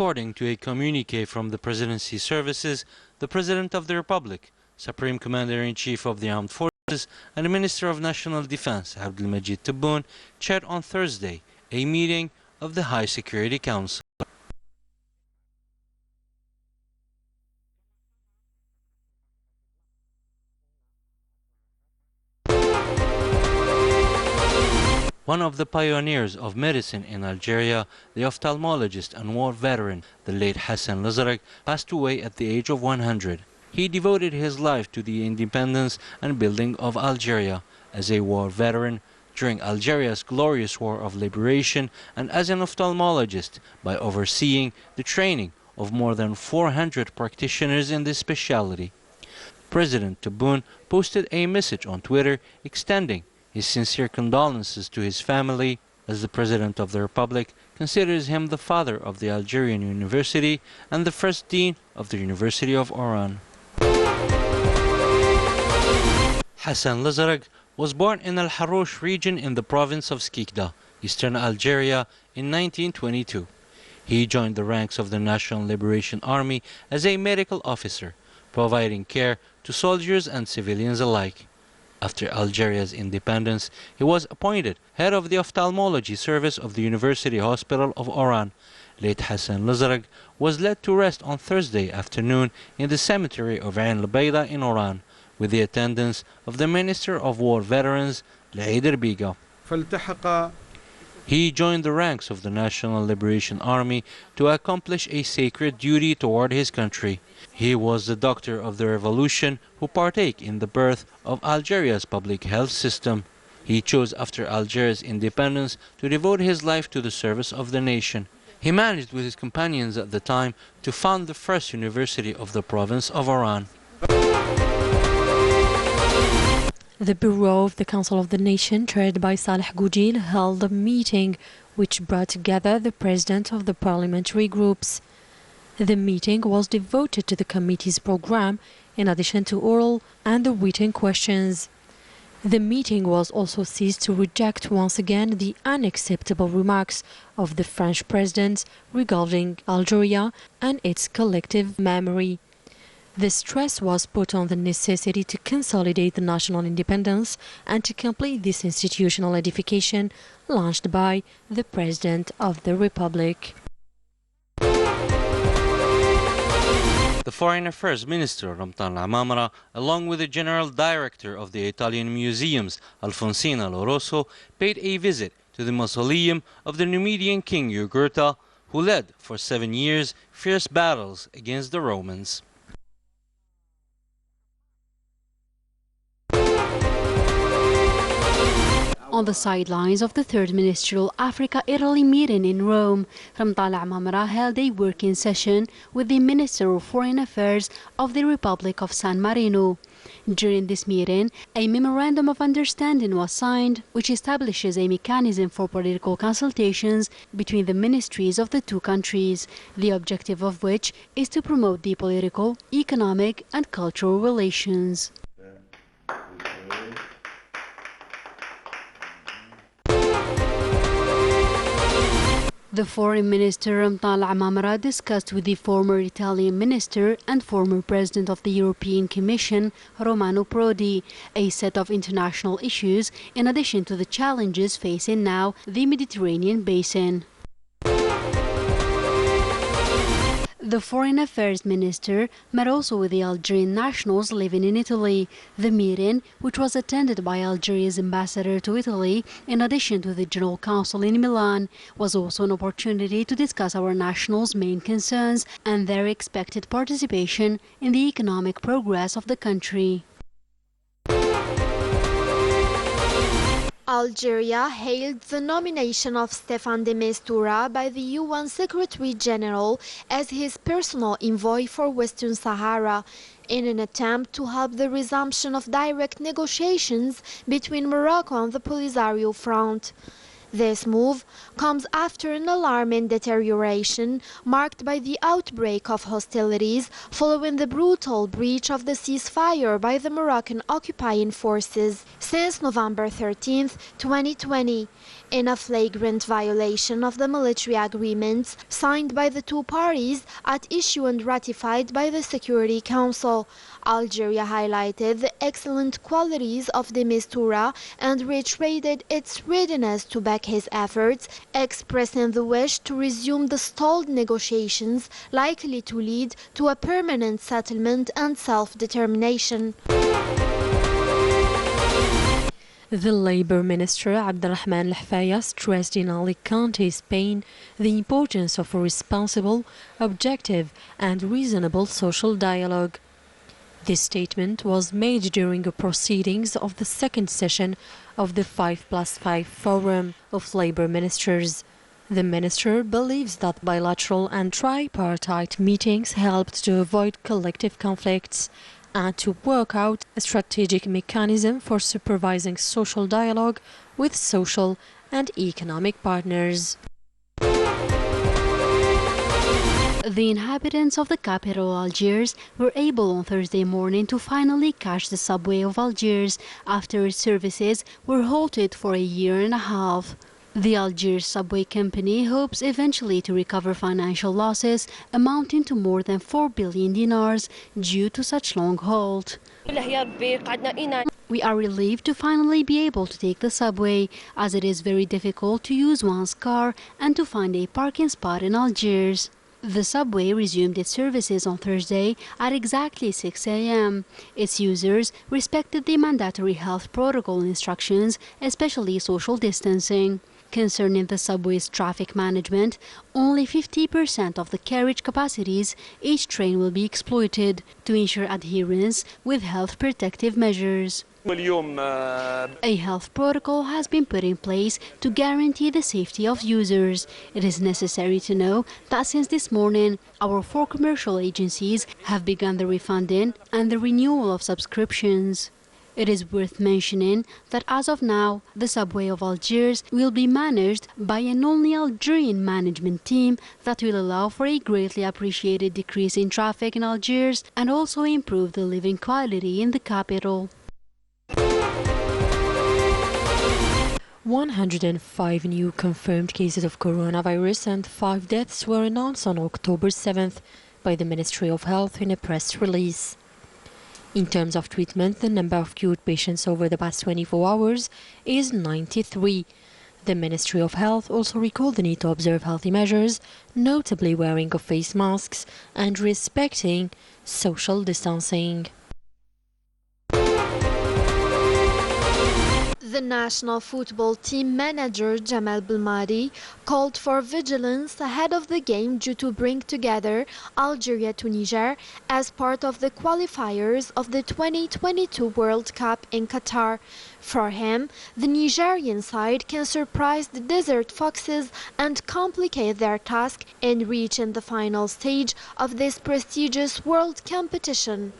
According to a communique from the Presidency Services, the President of the Republic, Supreme Commander-in-Chief of the Armed Forces, and the Minister of National Defense, Abdelmajid Tebboune, chaired on Thursday a meeting of the High Security Council. One of the pioneers of medicine in Algeria, the ophthalmologist and war veteran, the late Hassan Lazarek, passed away at the age of 100. He devoted his life to the independence and building of Algeria as a war veteran during Algeria's glorious war of liberation, and as an ophthalmologist by overseeing the training of more than 400 practitioners in this specialty. President Tebboune posted a message on Twitter extending his sincere condolences to his family, as the President of the Republic considers him the father of the Algerian University and the first dean of the University of Oran. Hassan Lazarek was born in Al Harouche region in the province of Skikda, eastern Algeria, in 1922. He joined the ranks of the National Liberation Army as a medical officer, providing care to soldiers and civilians alike. After Algeria's independence, he was appointed head of the ophthalmology service of the University Hospital of Oran. Late Hassan Lazarek was laid to rest on Thursday afternoon in the cemetery of Ain Al-Bayda in Oran, with the attendance of the Minister of War Veterans, L'Aider Biga. He joined the ranks of the National Liberation Army to accomplish a sacred duty toward his country. He was the doctor of the revolution who partake in the birth of Algeria's public health system. He chose after Algeria's independence to devote his life to the service of the nation. He managed with his companions at the time to found the first university of the province of Oran. The Bureau of the Council of the Nation, chaired by Saleh Goujil, held a meeting which brought together the president of the parliamentary groups. The meeting was devoted to the committee's program, in addition to oral and the written questions. The meeting was also seized to reject once again the unacceptable remarks of the French president regarding Algeria and its collective memory. The stress was put on the necessity to consolidate the national independence and to complete this institutional edification launched by the President of the Republic. The Foreign Affairs Minister, Ramtan Al-Amamra, along with the General Director of the Italian Museums, Alfonsina Loroso, paid a visit to the mausoleum of the Numidian king Jugurtha, who led for 7 years fierce battles against the Romans. On the sidelines of the third ministerial Africa-Italy meeting in Rome, Ramtan Al-Amamra held a working session with the Minister of Foreign Affairs of the Republic of San Marino. During this meeting, a memorandum of understanding was signed, which establishes a mechanism for political consultations between the ministries of the two countries, the objective of which is to promote the political, economic and cultural relations. The Foreign Minister Ramtan Al-Amamra discussed with the former Italian Minister and former President of the European Commission, Romano Prodi, a set of international issues in addition to the challenges facing now the Mediterranean basin. The Foreign Affairs Minister met also with the Algerian nationals living in Italy. The meeting, which was attended by Algeria's ambassador to Italy, in addition to the General Council in Milan, was also an opportunity to discuss our nationals' main concerns and their expected participation in the economic progress of the country. Algeria hailed the nomination of Staffan de Mistura by the UN Secretary-General as his personal envoy for Western Sahara, in an attempt to help the resumption of direct negotiations between Morocco and the Polisario Front. This move comes after an alarming deterioration marked by the outbreak of hostilities following the brutal breach of the ceasefire by the Moroccan occupying forces since November 13, 2020, in a flagrant violation of the military agreements signed by the two parties at issue and ratified by the Security Council. Algeria highlighted the excellent qualities of de Mistura and reiterated its readiness to back his efforts, expressing the wish to resume the stalled negotiations likely to lead to a permanent settlement and self-determination. The Labour Minister Abdelrahman Al-Hfaya stressed in Ali County, Spain, the importance of a responsible, objective and reasonable social dialogue. This statement was made during the proceedings of the second session of the 5+5 Forum of Labour Ministers. The minister believes that bilateral and tripartite meetings helped to avoid collective conflicts and to work out a strategic mechanism for supervising social dialogue with social and economic partners. The inhabitants of the capital, Algiers, were able on Thursday morning to finally catch the subway of Algiers after its services were halted for a year and a half. The Algiers subway company hopes eventually to recover financial losses amounting to more than 4 billion dinars due to such long halt. We are relieved to finally be able to take the subway, as it is very difficult to use one's car and to find a parking spot in Algiers. The subway resumed its services on Thursday at exactly 6 a.m. Its users respected the mandatory health protocol instructions, especially social distancing. Concerning the subway's traffic management, only 50% of the carriage capacities each train will be exploited to ensure adherence with health protective measures. A health protocol has been put in place to guarantee the safety of users. It is necessary to know that since this morning, our 4 commercial agencies have begun the refunding and the renewal of subscriptions. It is worth mentioning that as of now, the subway of Algiers will be managed by an only Algerian management team that will allow for a greatly appreciated decrease in traffic in Algiers and also improve the living quality in the capital. 105 new confirmed cases of coronavirus and 5 deaths were announced on October 7th by the Ministry of Health in a press release. In terms of treatment, the number of cured patients over the past 24 hours is 93. The Ministry of Health also recalled the need to observe healthy measures, notably wearing of face masks and respecting social distancing. The national football team manager Jamal Belmadi called for vigilance ahead of the game due to bring together Algeria to Niger as part of the qualifiers of the 2022 World Cup in Qatar. For him, the Nigerian side can surprise the Desert Foxes and complicate their task in reaching the final stage of this prestigious world competition.